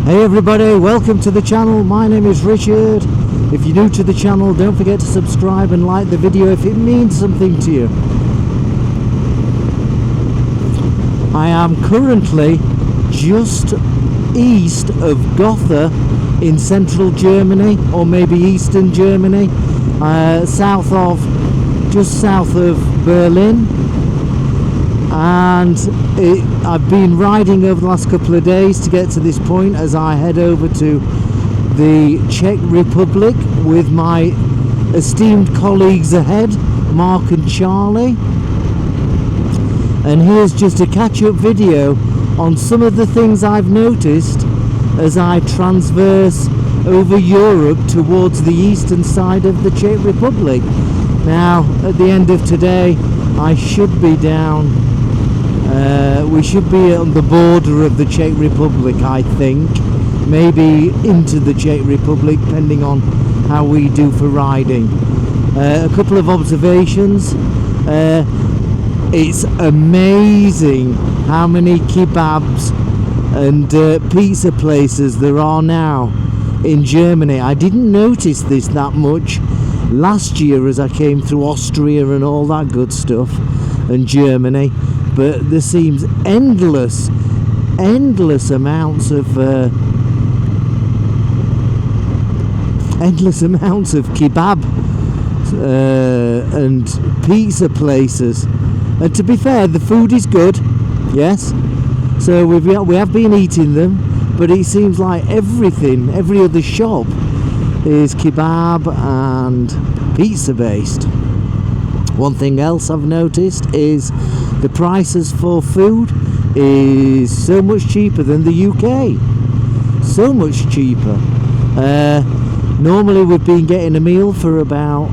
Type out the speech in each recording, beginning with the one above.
Hey everybody, welcome to the channel. My name is Richard. If you're new to the channel, don't forget to subscribe and like the video if it means something to you. I am currently just east of Gotha in central Germany, or maybe eastern Germany, just south of Berlin. And I've been riding over the last couple of days to get to this point as I head over to the Czech Republic with my esteemed colleagues ahead, Mark and Charlie. And here's just a catch-up video on some of the things I've noticed as I transverse over Europe towards the eastern side of the Czech Republic. Now, at the end of today, I should be down. We should be on the border of the Czech Republic, I think. Maybe into the Czech Republic, depending on how we do for riding. A couple of observations. It's amazing how many kebabs and pizza places there are now in Germany. I didn't notice this that much last year as I came through Austria and all that good stuff, and Germany. But there seems endless amounts of kebab and pizza places. And to be fair, the food is good, yes. So we have been eating them, but it seems like every other shop is kebab and pizza based. One thing else I've noticed is the prices for food is so much cheaper than the UK. So much cheaper. Normally we've been getting a meal for about,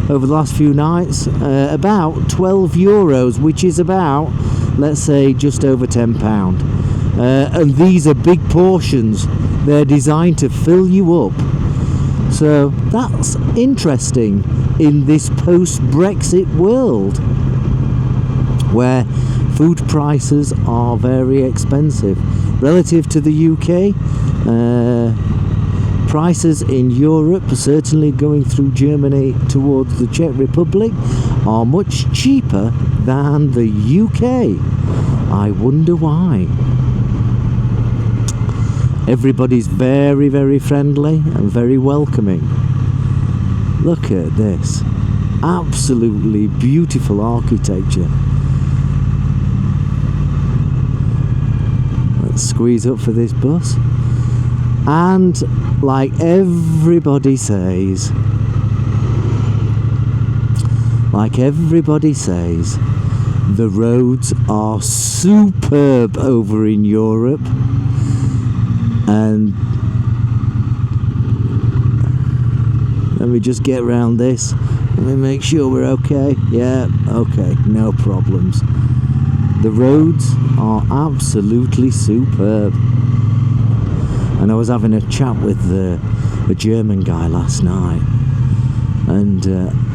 over the last few nights, about 12 euros, which is about, let's say, just over £10. And these are big portions. They're designed to fill you up. So that's interesting in this post-Brexit world, where food prices are very expensive relative to the UK. Prices in Europe, certainly going through Germany towards the Czech Republic, are much cheaper than the UK. I wonder why. Everybody's very, very friendly and very welcoming. Look at this. Absolutely beautiful architecture. Let's squeeze up for this bus. And like everybody says, the roads are superb over in Europe. And let me just get around this. Let me make sure we're okay. Yeah, okay, no problems. The roads are absolutely superb. And I was having a chat with a German guy last night, and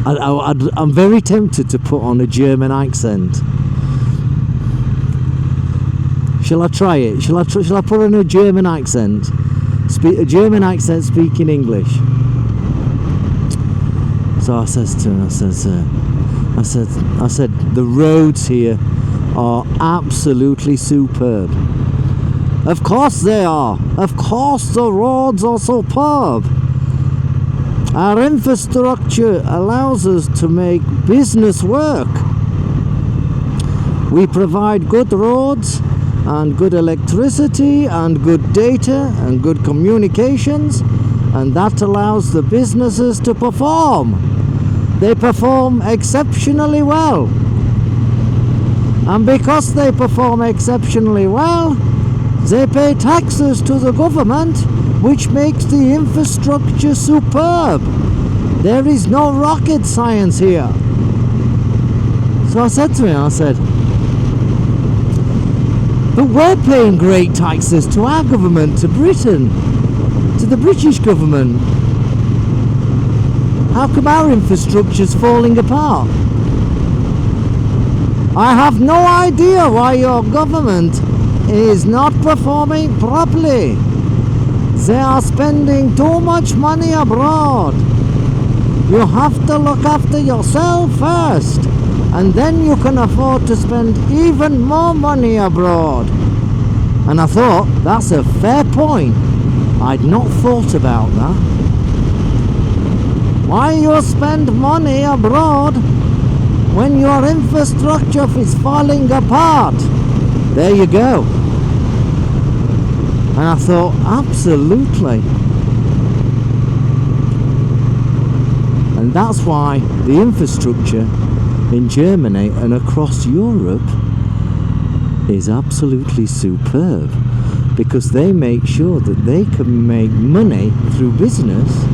I'm very tempted to put on a German accent. Shall I try it? Shall I put on a German accent? A German accent speaking English. So I says to him, I said, the roads here are absolutely superb. Of course they are. Of course the roads are superb. Our infrastructure allows us to make business work. We provide good roads and good electricity and good data and good communications, and that allows the businesses to perform. They perform exceptionally well. And because they perform exceptionally well, they pay taxes to the government, which makes the infrastructure superb. There is no rocket science here. So I said to him, but we're paying great taxes to our government, to Britain, to the British government. How come our infrastructure's falling apart? I have no idea why your government is not performing properly. They are spending too much money abroad. You have to look after yourself first, and then you can afford to spend even more money abroad. And I thought, that's a fair point. I'd not thought about that. Why you spend money abroad when your infrastructure is falling apart? There you go. And I thought, absolutely. And that's why the infrastructure in Germany and across Europe is absolutely superb, because they make sure that they can make money through business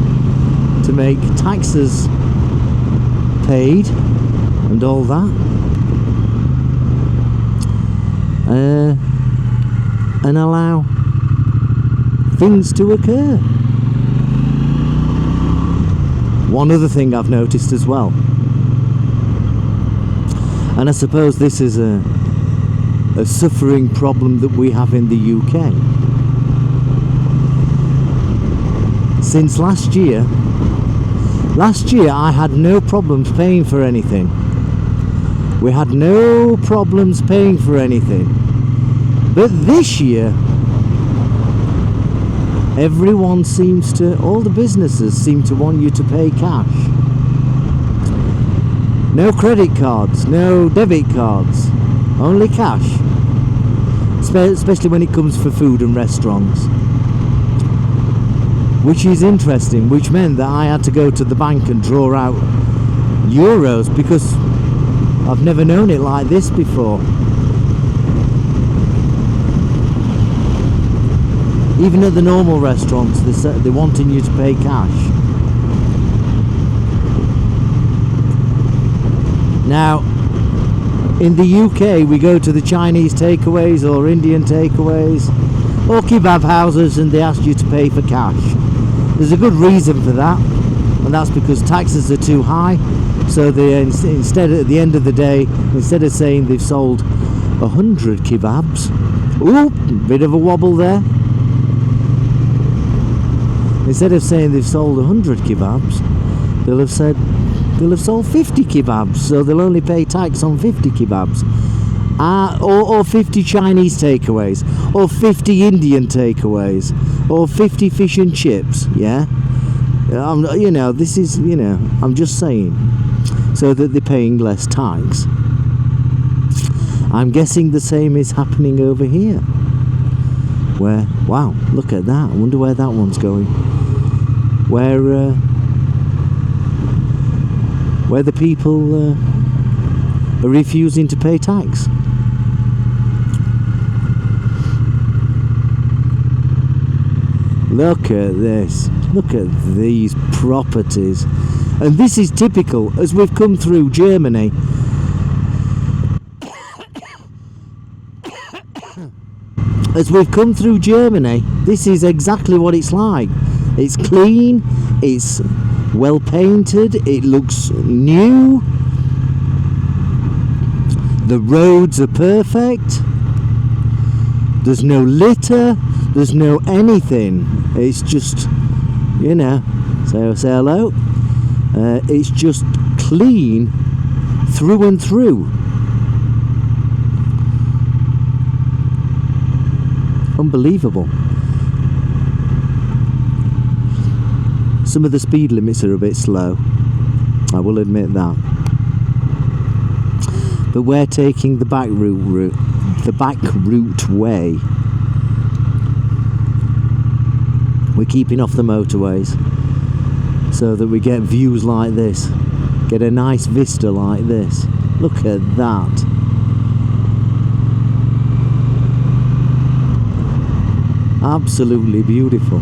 to make taxes paid and all that, and allow things to occur. One other thing I've noticed as well, and I suppose this is a suffering problem that we have in the UK. Since last year I had no problems paying for anything. We had no problems paying for anything. But this year, everyone seems to, all the businesses seem to want you to pay cash. No credit cards, no debit cards, only cash. Especially when it comes for food and restaurants. Which is interesting, which meant that I had to go to the bank and draw out euros, because I've never known it like this before. Even at the normal restaurants, they're wanting you to pay cash. Now, in the UK, we go to the Chinese takeaways or Indian takeaways or kebab houses, and they ask you to pay for cash. There's a good reason for that, and that's because taxes are too high. So they instead, at the end of the day, instead of saying they've sold 100 kebabs, oop, bit of a wobble there. Instead of saying they've sold 100 kebabs, they'll have said they'll have sold 50 kebabs, so they'll only pay tax on 50 kebabs. Or 50 Chinese takeaways, or 50 Indian takeaways, or 50 fish and chips, yeah? You know, this is, you know, I'm just saying, so that they're paying less tax. I'm guessing the same is happening over here. Where, wow, look at that, I wonder where that one's going. Where the people are refusing to pay tax. Look at this, look at these properties. And this is typical as we've come through Germany. As we've come through Germany, this is exactly what it's like. It's clean, it's well painted, it looks new, the roads are perfect, there's no litter, there's no anything. It's just, you know, say hello. It's just clean through and through. Unbelievable. Some of the speed limits are a bit slow, I will admit that. But we're taking the back route way. We're keeping off the motorways so that we get views like this, get a nice vista like this. Look at that. Absolutely beautiful.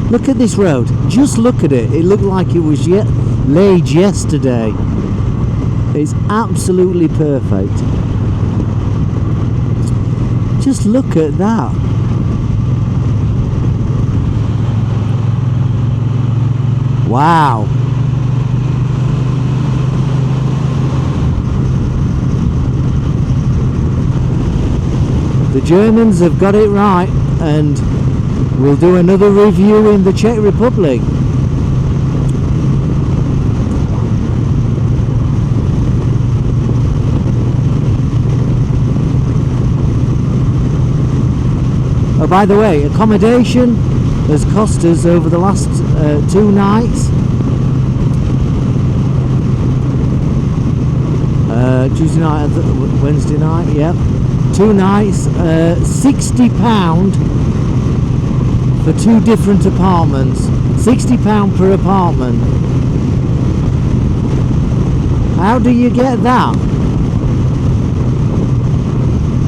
Look at this road, just look at it. It looked like it was laid yesterday. It's absolutely perfect. Just look at that. Wow. The Germans have got it right, and we'll do another review in the Czech Republic. Oh, by the way, accommodation has cost us over the last 2 nights, Tuesday night and Wednesday night, yep, 2 nights, £60 for 2 different apartments, £60 per apartment. How do you get that?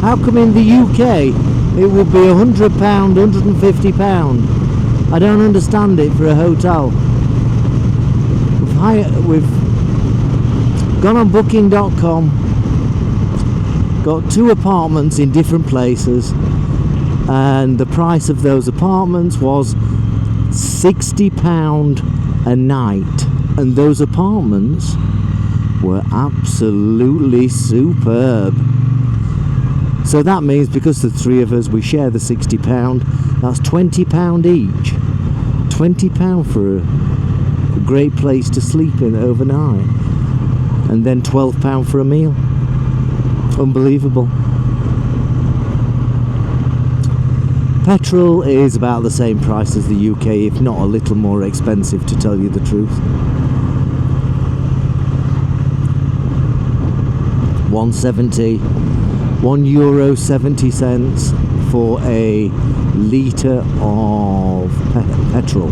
How come in the UK it would be £100, £150? I don't understand it for a hotel. We've gone on booking.com, got 2 apartments in different places, and the price of those apartments was £60 a night, and those apartments were absolutely superb. So that means because the 3 of us, we share the £60, that's £20 each. £20 for a great place to sleep in overnight, and then £12 for a meal. Unbelievable. Petrol is about the same price as the UK, if not a little more expensive, to tell you the truth. €1.70 for a litre of petrol.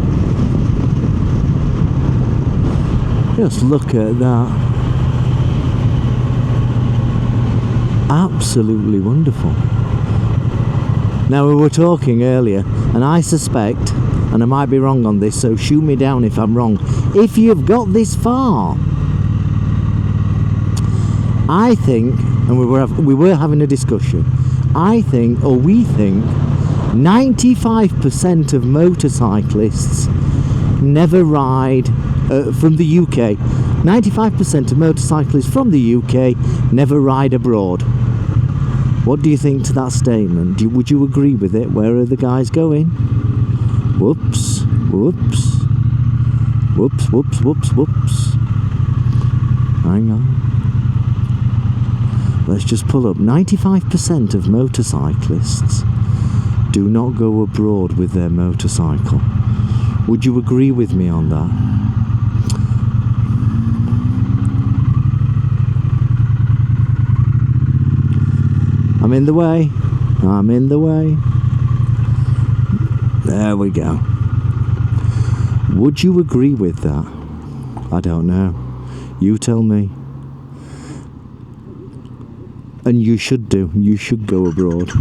Just look at that. Absolutely wonderful. Now, we were talking earlier, and I suspect, and I might be wrong on this, so shoot me down if I'm wrong, if you've got this far, I think, and we were having a discussion, I think, or we think, 95% of motorcyclists never ride from the UK. 95% of motorcyclists from the UK never ride abroad. What do you think to that statement? Would you agree with it? Where are the guys going? Whoops, whoops, whoops, whoops, whoops, whoops. Hang on. Let's just pull up. 95% of motorcyclists do not go abroad with their motorcycle. Would you agree with me on that? I'm in the way. I'm in the way. There we go. Would you agree with that? I don't know. You tell me. And you should do. You should go abroad.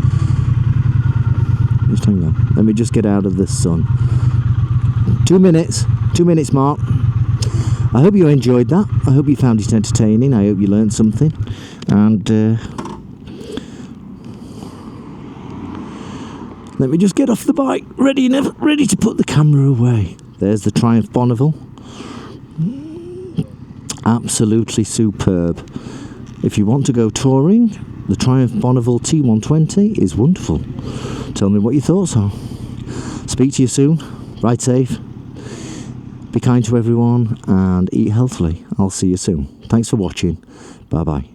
Just hang on. Let me just get out of this sun. 2 minutes. 2 minutes, Mark. I hope you enjoyed that. I hope you found it entertaining. I hope you learned something. And let me just get off the bike. Ready to put the camera away. There's the Triumph Bonneville. Absolutely superb. If you want to go touring, the Triumph Bonneville T120 is wonderful. Tell me what your thoughts are. Speak to you soon. Ride safe. Be kind to everyone and eat healthily. I'll see you soon. Thanks for watching. Bye bye.